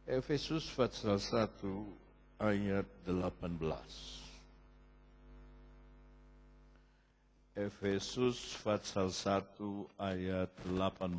Efesus pasal 1 ayat 18. Efesus pasal 1 ayat 18.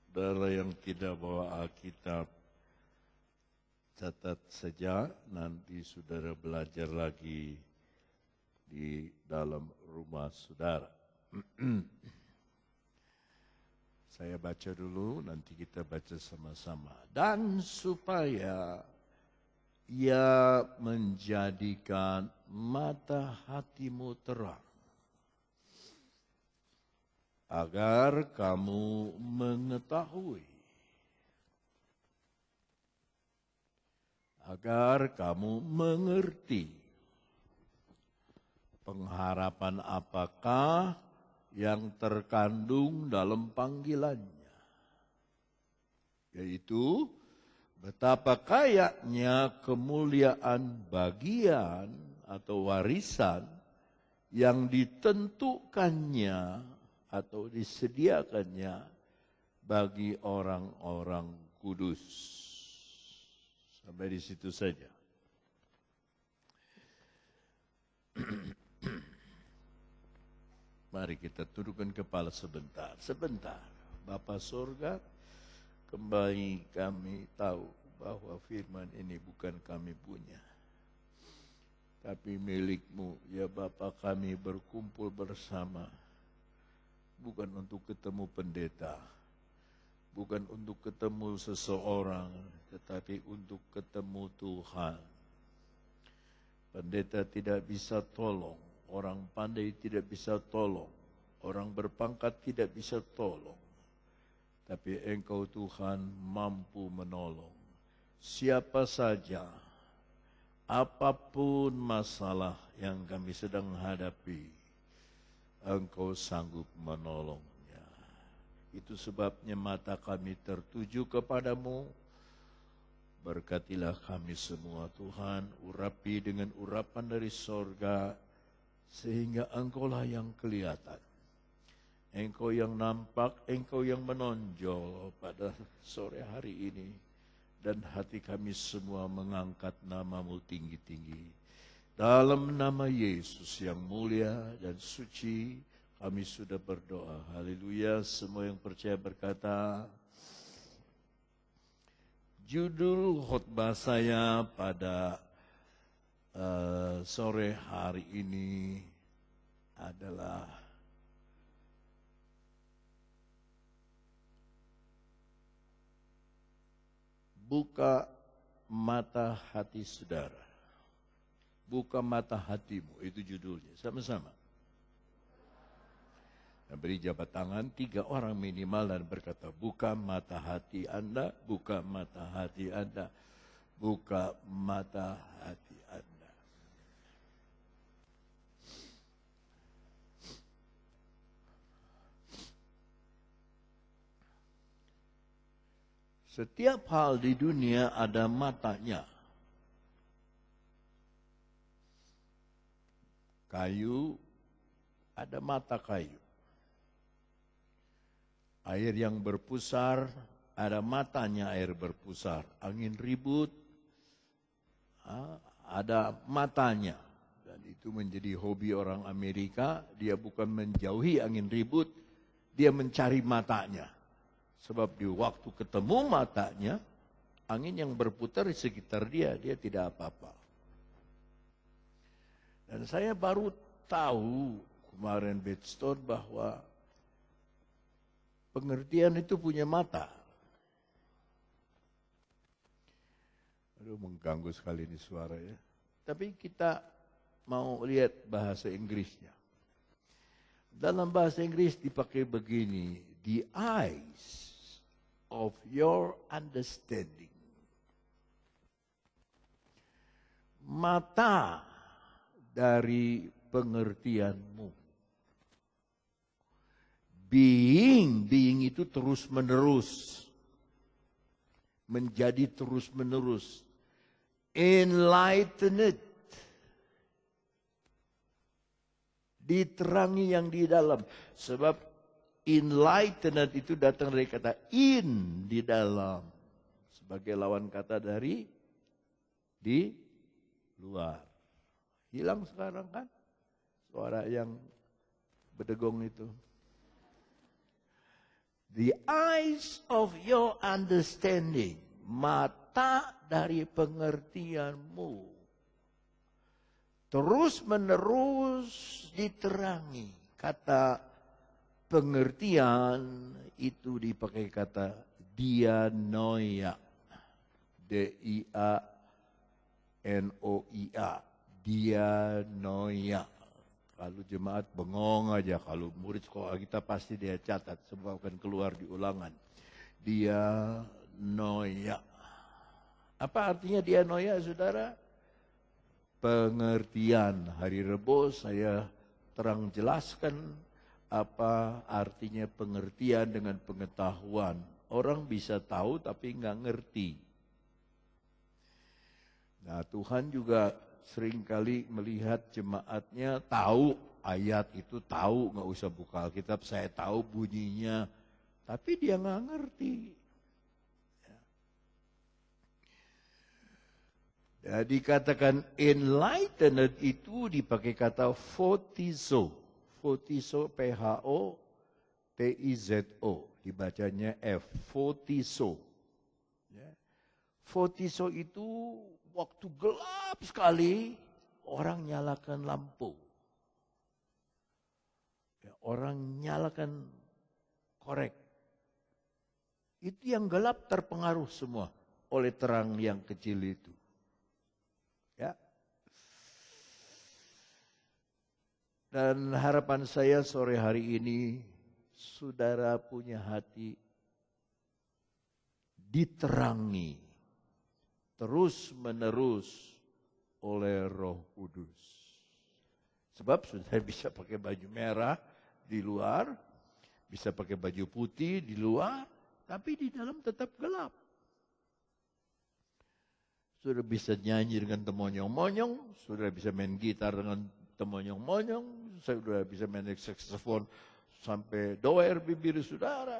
Saudara yang tidak bawa Alkitab, catat saja, nanti saudara belajar lagi di dalam rumah saudara. Saya baca dulu, nanti kita baca sama-sama. Dan supaya ia menjadikan mata hatimu terang, agar kamu mengetahui, agar kamu mengerti pengharapan apakah yang terkandung dalam panggilannya, yaitu betapa kayanya kemuliaan bagian atau warisan yang ditentukannya atau disediakannya bagi orang-orang kudus. Sampai di situ saja. Mari kita tundukkan kepala sebentar. Sebentar. Bapa Surga, kembali kami tahu bahwa firman ini bukan kami punya, tapi milik-Mu. Ya Bapa, kami berkumpul bersama, bukan untuk ketemu pendeta, bukan untuk ketemu seseorang, tetapi untuk ketemu Tuhan. Pendeta tidak bisa tolong, orang pandai tidak bisa tolong, orang berpangkat tidak bisa tolong. Tapi Engkau Tuhan mampu menolong. Siapa saja, apapun masalah yang kami sedang hadapi, Engkau sanggup menolongnya. Itu sebabnya mata kami tertuju kepadamu. Berkatilah kami semua Tuhan, urapi dengan urapan dari sorga, sehingga Engkaulah yang kelihatan. Engkau yang nampak, Engkau yang menonjol pada sore hari ini. Dan hati kami semua mengangkat nama-Mu tinggi-tinggi. Dalam nama Yesus yang mulia dan suci, kami sudah berdoa. Haleluya, semua yang percaya berkata. Judul khotbah saya pada sore hari ini adalah buka mata hati saudara. Buka mata hatimu, itu judulnya. Sama-sama. Dan beri jabat tangan 3 orang minimal dan berkata, buka mata hati Anda, buka mata hati Anda, buka mata hati Anda. Setiap hal di dunia ada matanya. Kayu, ada mata kayu. Air yang berpusar, ada matanya air berpusar. Angin ribut, ada matanya. Dan itu menjadi hobi orang Amerika. Dia bukan menjauhi angin ribut, dia mencari matanya. Sebab di waktu ketemu matanya, angin yang berputar di sekitar dia tidak apa-apa. Dan saya baru tahu kemarin Bedstone bahwa pengertian itu punya mata. Aduh, mengganggu sekali ini suara ya. Tapi kita mau lihat bahasa Inggrisnya. Dalam bahasa Inggris dipakai begini, the eyes of your understanding. Mata dari pengertianmu. Being itu terus menerus. Menjadi terus menerus. Enlightened. Diterangi yang di dalam. Sebab enlightened itu datang dari kata in, di dalam. Sebagai lawan kata dari di luar. Hilang sekarang kan suara yang bedegong itu. The eyes of your understanding, mata dari pengertianmu, terus menerus diterangi. Kata pengertian itu dipakai kata dianoia. D-I-A-N-O-I-A. Dianoia. Kalau jemaat bengong aja, kalau murid sekolah kita pasti dia catat, sebab akan keluar di ulangan. Dianoia. Apa artinya dianoia, saudara? Pengertian. Hari Rebo saya terang jelaskan apa artinya pengertian dengan pengetahuan. Orang bisa tahu tapi nggak ngerti. Nah, Tuhan juga seringkali melihat jemaatnya tahu ayat itu, tahu, nggak usah buka Alkitab, saya tahu bunyinya, tapi dia nggak ngerti. Jadi katakan enlightened itu dipakai kata photizo. Photizo, P-H-O-T-I-Z-O. Dibacanya F, photizo. Photizo itu waktu gelap sekali, orang nyalakan lampu. Orang nyalakan korek. Itu yang gelap terpengaruh semua oleh terang yang kecil itu. Ya. Dan harapan saya sore hari ini, saudara punya hati diterangi terus menerus oleh Roh Kudus. Sebab saudara bisa pakai baju merah di luar, bisa pakai baju putih di luar, tapi di dalam tetap gelap. Saudara bisa nyanyi dengan temonyong-monyong, saudara bisa main gitar dengan temonyong-monyong, saudara bisa main saksofon sampai doer bibir saudara.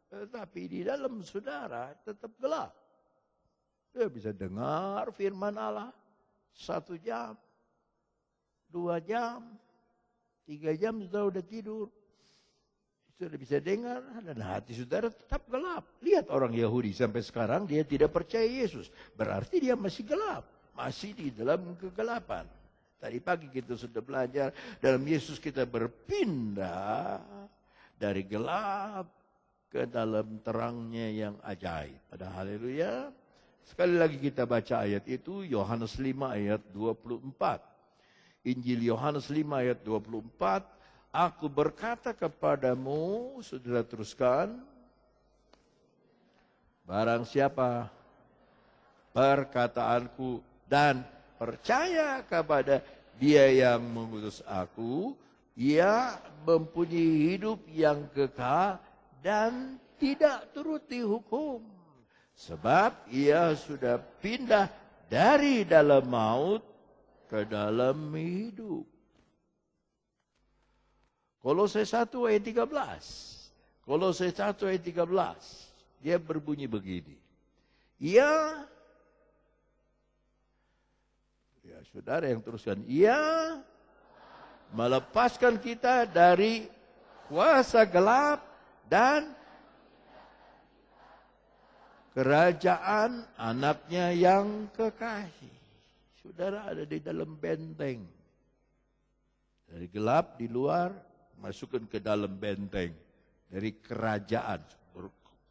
Tetapi di dalam saudara tetap gelap. Saudara bisa dengar firman Allah 1 jam, 2 jam, 3 jam saudara udah tidur. Saudara bisa dengar dan hati saudara tetap gelap. Lihat orang Yahudi sampai sekarang dia tidak percaya Yesus. Berarti dia masih gelap, masih di dalam kegelapan. Tadi pagi kita sudah belajar dalam Yesus kita berpindah dari gelap ke dalam terangnya yang ajaib. Pada haleluya. Sekali lagi kita baca ayat itu, Yohanes 5 ayat 24. Injil Yohanes 5 ayat 24. Aku berkata kepadamu, saudara teruskan, barang siapa perkataanku dan percaya kepada Dia yang mengutus aku, ia mempunyai hidup yang kekal dan tidak turut dihukum. Sebab ia sudah pindah dari dalam maut ke dalam hidup. Kolose 1 ayat 13. Kolose 1 ayat 13. Dia berbunyi begini. Ia, ya saudara yang teruskan, ia melepaskan kita dari kuasa gelap dan kerajaan anaknya yang kekasih. Saudara ada di dalam benteng. Dari gelap di luar, masukkan ke dalam benteng. Dari kerajaan,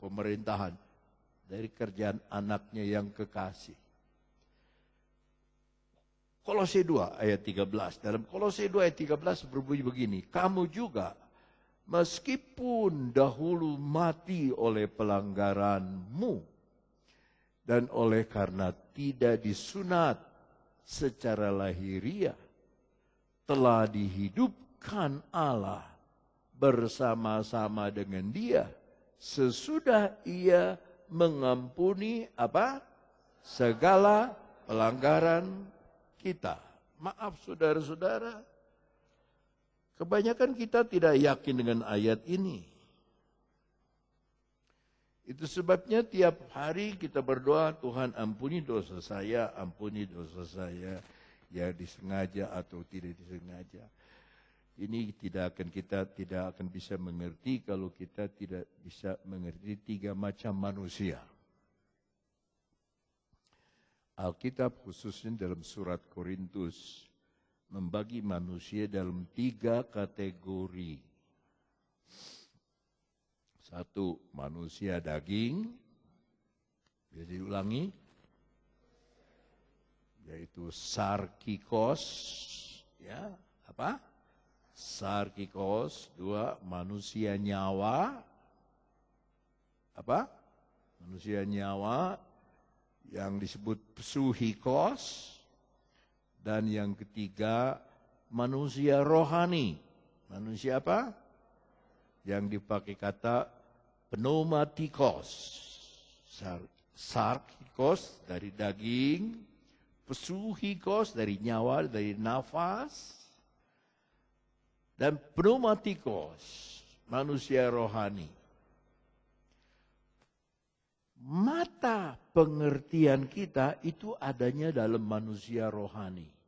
pemerintahan. Dari kerjaan anaknya yang kekasih. Kolose 2 ayat 13. Dalam Kolose 2 ayat 13 berbunyi begini. Kamu juga meskipun dahulu mati oleh pelanggaranmu. Dan oleh karena tidak disunat secara lahiriah. Telah dihidupkan Allah bersama-sama dengan Dia. Sesudah Ia mengampuni apa? Segala pelanggaran kita. Maaf saudara-saudara, kebanyakan kita tidak yakin dengan ayat ini. Itu sebabnya tiap hari kita berdoa, Tuhan ampuni dosa saya, ampuni dosa saya. Ya disengaja atau tidak disengaja. Ini kita tidak akan bisa mengerti kalau kita tidak bisa mengerti tiga macam manusia. Alkitab khususnya dalam surat Korintus membagi manusia dalam tiga kategori. Satu, manusia daging, bisa diulangi, yaitu sarkikos, ya, apa? Sarkikos. Dua, manusia nyawa, apa? Manusia nyawa yang disebut psuhikos. Dan yang ketiga, manusia rohani. Manusia apa? Yang dipakai kata pneumatikos. Sarkikos dari daging, psuhikos dari nyawa, dari nafas, dan pneumatikos, manusia rohani. Mata pengertian kita itu adanya dalam manusia rohani.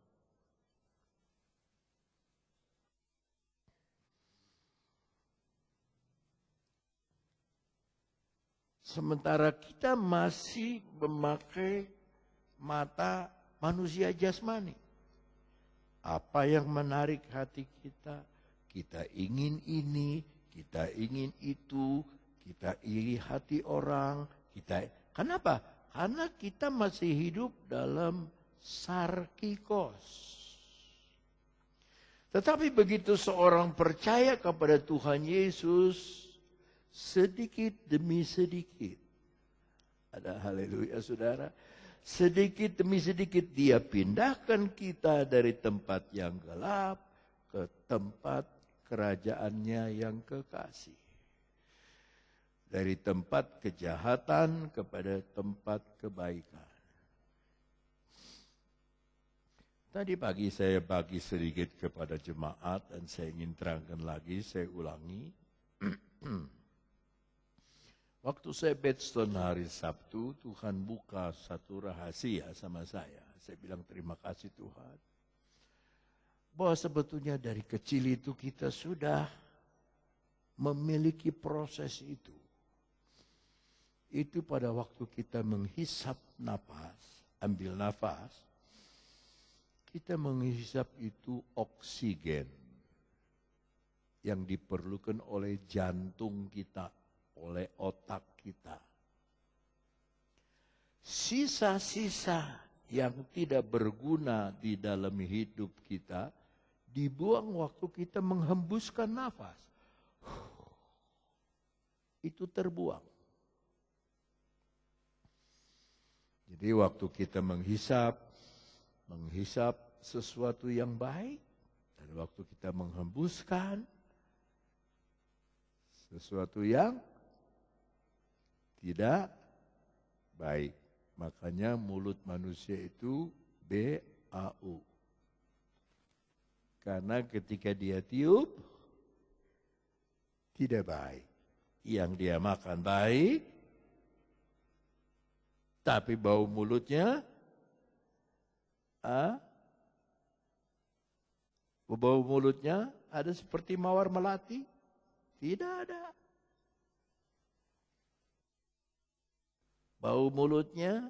Sementara kita masih memakai mata manusia jasmani. Apa yang menarik hati kita? Kita ingin ini, kita ingin itu, kita iri hati orang. Kenapa? Karena kita masih hidup dalam sarkikos. Tetapi begitu seorang percaya kepada Tuhan Yesus, sedikit demi sedikit. Ada haleluya saudara. Sedikit demi sedikit dia pindahkan kita dari tempat yang gelap ke tempat kerajaannya yang kekasih. Dari tempat kejahatan kepada tempat kebaikan. Tadi pagi saya bagi sedikit kepada jemaat dan saya ingin terangkan lagi, saya ulangi. Waktu saya bedstone hari Sabtu, Tuhan buka satu rahasia sama saya. Saya bilang terima kasih Tuhan. Bahwa sebetulnya dari kecil itu kita sudah memiliki proses itu. Itu pada waktu kita menghisap nafas, ambil nafas, kita menghisap itu oksigen yang diperlukan oleh jantung kita, oleh otak kita. Sisa-sisa yang tidak berguna di dalam hidup kita dibuang waktu kita menghembuskan nafas. Itu terbuang. Jadi waktu kita menghisap sesuatu yang baik, dan waktu kita menghembuskan sesuatu yang tidak baik. Makanya mulut manusia itu bau. Karena ketika dia tiup, tidak baik. Yang dia makan baik, tapi bau mulutnya, bau mulutnya ada seperti mawar melati? Tidak ada. Bau mulutnya